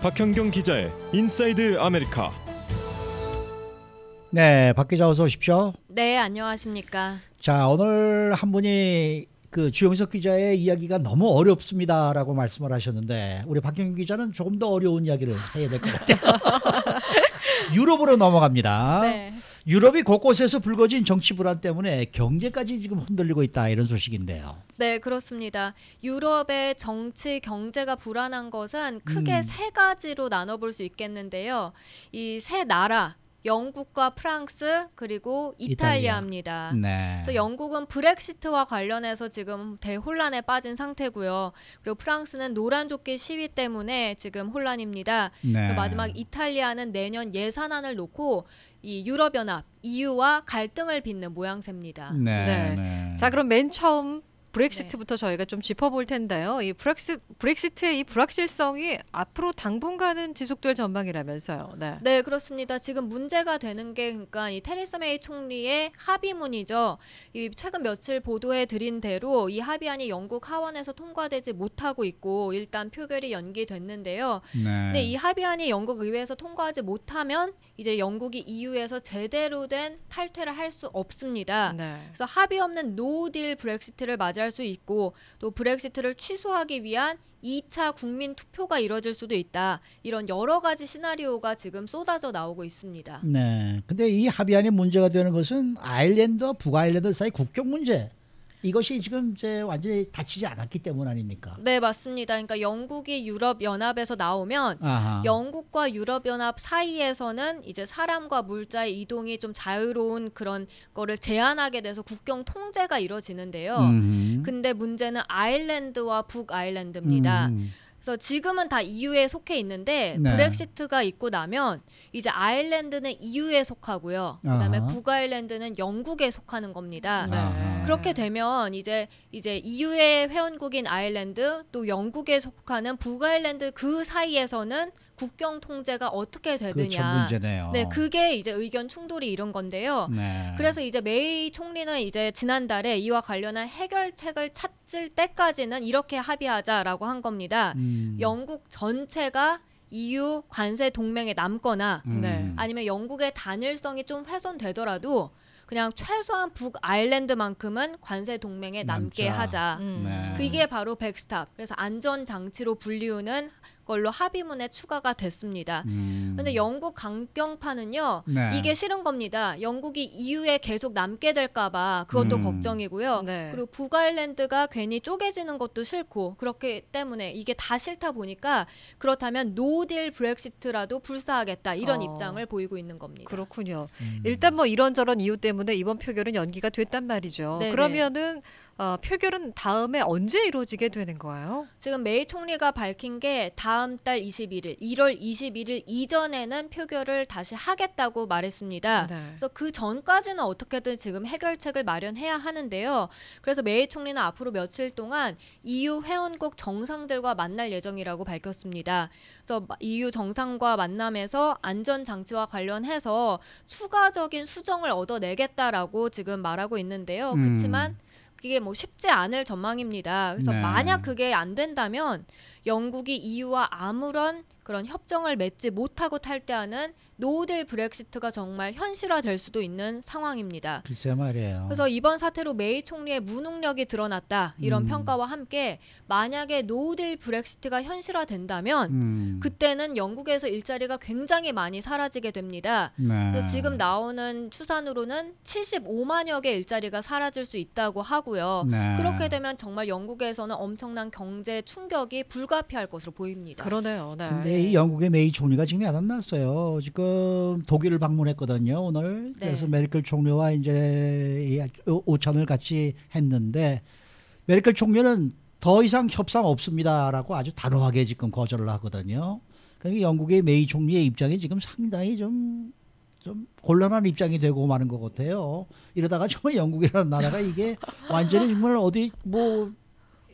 박현경 기자의 인사이드 아메리카. 네, 박 기자 어서 오십시오. 네, 안녕하십니까. 자, 오늘 한 분이 그 주영석 기자의 이야기가 너무 어렵습니다라고 말씀을 하셨는데 우리 박현경 기자는 조금 더 어려운 이야기를 해야 될 것 같아요. 유럽으로 넘어갑니다. 네. 유럽이 곳곳에서 불거진 정치 불안 때문에 경제까지 지금 흔들리고 있다, 이런 소식인데요. 네, 그렇습니다. 유럽의 정치, 경제가 불안한 것은 크게 세 가지로 나눠볼 수 있겠는데요. 이 세 나라, 영국과 프랑스 그리고 이탈리아입니다. 네. 그래서 영국은 브렉시트와 관련해서 지금 대혼란에 빠진 상태고요. 그리고 프랑스는 노란조끼 시위 때문에 지금 혼란입니다. 네. 마지막 이탈리아는 내년 예산안을 놓고 이 유럽연합, EU와 갈등을 빚는 모양새입니다. 네. 네. 네. 자, 그럼 맨 처음 브렉시트부터 저희가 좀 짚어볼 텐데요. 이 브렉시트의 이 불확실성이 앞으로 당분간은 지속될 전망이라면서요. 네. 네, 그렇습니다. 지금 문제가 되는 게 그러니까 이 테레사 메이 총리의 합의문이죠. 이 최근 며칠 보도해 드린 대로 이 합의안이 영국 하원에서 통과되지 못하고 있고 일단 표결이 연기됐는데요. 네. 근데 이 합의안이 영국 의회에서 통과하지 못하면 이제 영국이 EU에서 제대로 된 탈퇴를 할 수 없습니다. 네. 그래서 합의 없는 노딜 브렉시트를 맞이할 수 있고 또 브렉시트를 취소하기 위한 2차 국민 투표가 이뤄질 수도 있다. 이런 여러 가지 시나리오가 지금 쏟아져 나오고 있습니다. 네. 근데 이 합의안이 문제가 되는 것은 아일랜드와 북아일랜드 사이 국경 문제. 이것이 지금 이제 완전히 닫히지 않았기 때문 아닙니까? 네, 맞습니다. 그러니까 영국이 유럽연합에서 나오면 아하. 영국과 유럽연합 사이에서는 이제 사람과 물자의 이동이 좀 자유로운 그런 거를 제한하게 돼서 국경 통제가 이루어지는데요. 근데 문제는 아일랜드와 북아일랜드입니다. 그래서 지금은 다 EU에 속해 있는데 네. 브렉시트가 있고 나면 이제 아일랜드는 EU에 속하고요. 그다음에 아하. 북아일랜드는 영국에 속하는 겁니다. 네. 아하. 그렇게 되면 이제 EU의 회원국인 아일랜드 또 영국에 속하는 북아일랜드 그 사이에서는 국경 통제가 어떻게 그렇죠, 되느냐. 문제네요. 네, 그게 이제 의견 충돌이 이런 건데요. 네. 그래서 이제 메이 총리는 이제 지난달에 이와 관련한 해결책을 찾을 때까지는 이렇게 합의하자라고 한 겁니다. 영국 전체가 EU 관세 동맹에 남거나 네. 아니면 영국의 단일성이 좀 훼손되더라도 그냥 최소한 북아일랜드만큼은 관세 동맹에 남게 남자. 하자. 네. 그게 바로 백스탑. 그래서 안전장치로 불리우는 걸로 합의문에 추가가 됐습니다. 근데 영국 강경파는요. 네. 이게 싫은 겁니다. 영국이 EU에 계속 남게 될까봐 그것도 걱정이고요. 네. 그리고 북아일랜드가 괜히 쪼개지는 것도 싫고 그렇기 때문에 이게 다 싫다 보니까 그렇다면 노딜 브렉시트라도 불사하겠다 이런 입장을 보이고 있는 겁니다. 그렇군요. 일단 뭐 이런저런 이유 때문에 이번 표결은 연기가 됐단 말이죠. 네네. 그러면은 표결은 다음에 언제 이루어지게 되는 거예요? 지금 메이 총리가 밝힌 게 다음 달 21일, 1월 21일 이전에는 표결을 다시 하겠다고 말했습니다. 네. 그래서 그 전까지는 어떻게든 지금 해결책을 마련해야 하는데요. 그래서 메이 총리는 앞으로 며칠 동안 EU 회원국 정상들과 만날 예정이라고 밝혔습니다. 그래서 EU 정상과 만남에서 안전장치와 관련해서 추가적인 수정을 얻어내겠다라고 지금 말하고 있는데요. 그렇지만 그게 뭐 쉽지 않을 전망입니다. 그래서 네. 만약 그게 안 된다면 영국이 EU와 아무런 그런 협정을 맺지 못하고 탈퇴하는 노딜 브렉시트가 정말 현실화될 수도 있는 상황입니다. 글쎄 말이에요. 그래서 이번 사태로 메이 총리의 무능력이 드러났다 이런 평가와 함께 만약에 노딜 브렉시트가 현실화된다면 그때는 영국에서 일자리가 굉장히 많이 사라지게 됩니다. 네. 그래서 지금 나오는 추산으로는 75만여 개 일자리가 사라질 수 있다고 하고요. 네. 그렇게 되면 정말 영국에서는 엄청난 경제 충격이 불가피할 것으로 보입니다. 그러네요. 네. 근데 이 영국의 메이 총리가 지금 야단났어요. 지금 독일을 방문했거든요, 오늘. 그래서 네. 메르켈 총리와 이제 이 오찬을 같이 했는데 메르켈 총리는 더 이상 협상 없습니다라고 아주 단호하게 지금 거절을 하거든요. 그러니까 영국의 메이 총리의 입장이 지금 상당히 좀 곤란한 입장이 되고 마는 것 같아요. 이러다가 정말 영국이라는 나라가 이게 완전히 정말 어디 뭐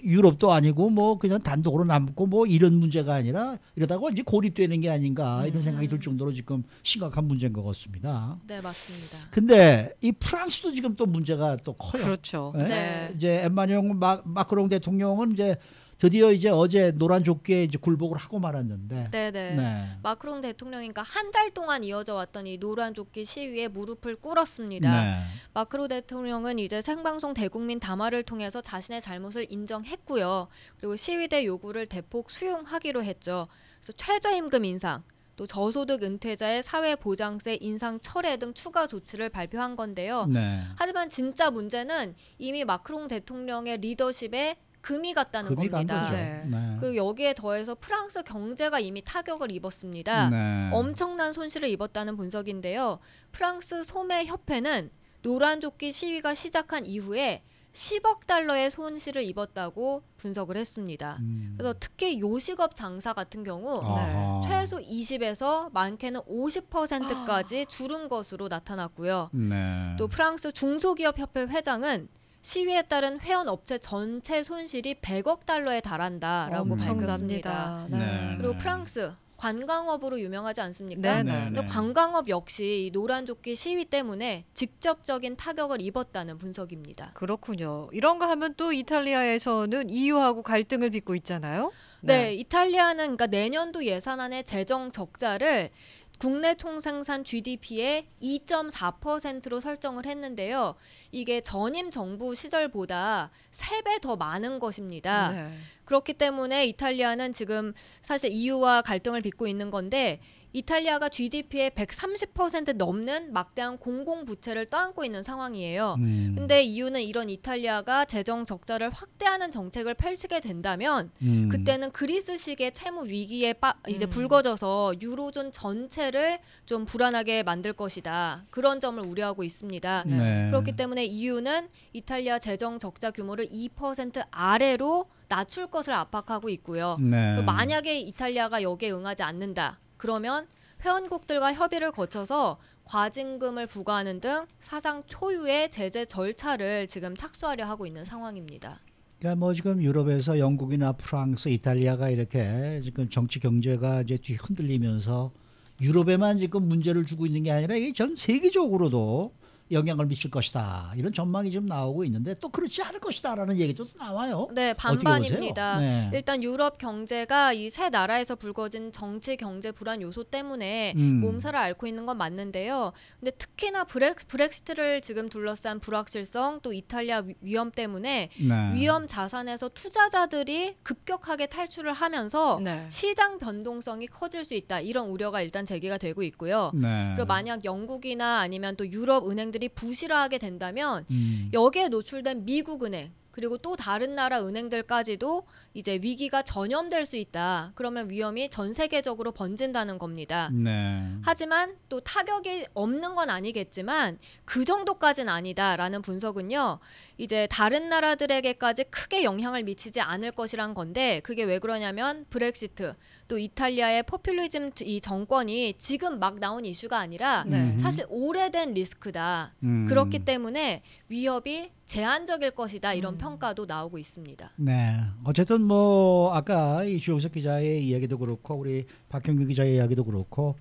유럽도 아니고 뭐 그냥 단독으로 남고 뭐 이런 문제가 아니라 이러다가 완전히 고립되는 게 아닌가 이런 생각이 들 정도로 지금 심각한 문제인 것 같습니다. 네, 맞습니다. 근데 이 프랑스도 지금 또 문제가 또 커요. 그렇죠. 예? 네. 이제 엠마누엘 마크롱 대통령은 이제 드디어 이제 어제 노란 조끼에 이제 굴복을 하고 말았는데. 네네. 네. 마크롱 대통령이니까 한 달 동안 이어져 왔던 이 노란 조끼 시위에 무릎을 꿇었습니다. 네. 마크롱 대통령은 이제 생방송 대국민 담화를 통해서 자신의 잘못을 인정했고요. 그리고 시위대 요구를 대폭 수용하기로 했죠. 그래서 최저임금 인상, 또 저소득 은퇴자의 사회보장세 인상 철회 등 추가 조치를 발표한 건데요. 네. 하지만 진짜 문제는 이미 마크롱 대통령의 리더십에 금이 갔다는 금이 간 겁니다. 거죠. 네. 네. 그리고 여기에 더해서 프랑스 경제가 이미 타격을 입었습니다. 네. 엄청난 손실을 입었다는 분석인데요. 프랑스 소매협회는 노란조끼 시위가 시작한 이후에 10억 달러의 손실을 입었다고 분석을 했습니다. 그래서 특히 요식업 장사 같은 경우 아하. 최소 20에서 많게는 50%까지 줄은 것으로 나타났고요. 네. 또 프랑스 중소기업협회 회장은 시위에 따른 회원 업체 전체 손실이 100억 달러에 달한다라고 밝혔습니다. 엄청납니다. 네. 그리고 프랑스 관광업으로 유명하지 않습니까? 네, 네, 근데 네. 관광업 역시 이 노란조끼 시위 때문에 직접적인 타격을 입었다는 분석입니다. 그렇군요. 이런가 하면 또 이탈리아에서는 EU하고 갈등을 빚고 있잖아요. 네, 이탈리아는 그러니까 내년도 예산안의 재정 적자를 국내 총생산 GDP의 2.4%로 설정을 했는데요. 이게 전임 정부 시절보다 3배 더 많은 것입니다. 네. 그렇기 때문에 이탈리아는 지금 사실 EU와 갈등을 빚고 있는 건데 이탈리아가 GDP의 130% 넘는 막대한 공공부채를 떠안고 있는 상황이에요. 근데 EU는 이런 이탈리아가 재정 적자를 확대하는 정책을 펼치게 된다면 그때는 그리스식의 채무 위기에 이제 불거져서 유로존 전체를 좀 불안하게 만들 것이다. 그런 점을 우려하고 있습니다. 네. 그렇기 때문에 EU는 이탈리아 재정 적자 규모를 2% 아래로 낮출 것을 압박하고 있고요. 네. 만약에 이탈리아가 여기에 응하지 않는다. 그러면 회원국들과 협의를 거쳐서 과징금을 부과하는 등 사상 초유의 제재 절차를 지금 착수하려 하고 있는 상황입니다. 그러니까 뭐 지금 유럽에서 영국이나 프랑스, 이탈리아가 이렇게 지금 정치 경제가 이제 뒤 흔들리면서 유럽에만 지금 문제를 주고 있는 게 아니라 이게 전 세계적으로도 영향을 미칠 것이다. 이런 전망이 지금 나오고 있는데 또 그렇지 않을 것이다라는 얘기도 또 나와요. 네, 어떻게 반반입니다. 보세요? 네. 일단 유럽 경제가 이 세 나라에서 불거진 정치 경제 불안 요소 때문에 몸살을 앓고 있는 건 맞는데요. 근데 특히나 브렉시트를 지금 둘러싼 불확실성 또 이탈리아 위험 때문에 네. 위험 자산에서 투자자들이 급격하게 탈출을 하면서 네. 시장 변동성이 커질 수 있다. 이런 우려가 일단 제기가 되고 있고요. 네. 그리고 만약 영국이나 아니면 또 유럽 은행들이 부실화하게 된다면 음. 여기에 노출된 미국 은행 그리고 또 다른 나라 은행들까지도 이제 위기가 전염될 수 있다. 그러면 위험이 전 세계적으로 번진다는 겁니다. 네. 하지만 또 타격이 없는 건 아니겠지만 그 정도까지는 아니다라는 분석은요. 이제 다른 나라들에게까지 크게 영향을 미치지 않을 것이란 건데 그게 왜 그러냐면 브렉시트 또 이탈리아의 포퓰리즘 이 정권이 지금 막 나온 이슈가 아니라 네. 사실 오래된 리스크다. 그렇기 때문에 위협이 제한적일 것이다. 이런 평가도 나오고 있습니다. 네. 어쨌든 뭐 아까 이 주영석 기자의 이야기도 그렇고 우리 박형규 기자의 이야기도 그렇고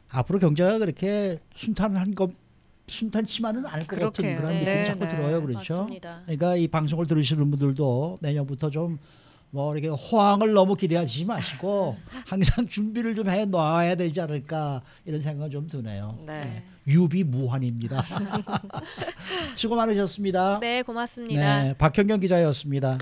앞으로 경제가 그렇게 순탄치만은 않을 것 같은 그렇게요. 그런 네. 느낌 자꾸 네. 들어요. 그렇죠? 맞습니다. 그러니까 이 방송을 들으시는 분들도 내년부터 좀 뭐 이렇게 호황을 너무 기대하지 마시고 항상 준비를 좀 해 놔야 되지 않을까 이런 생각은 좀 드네요. 네. 유비무환입니다. 수고 많으셨습니다. 네, 고맙습니다. 네, 박형경 기자였습니다.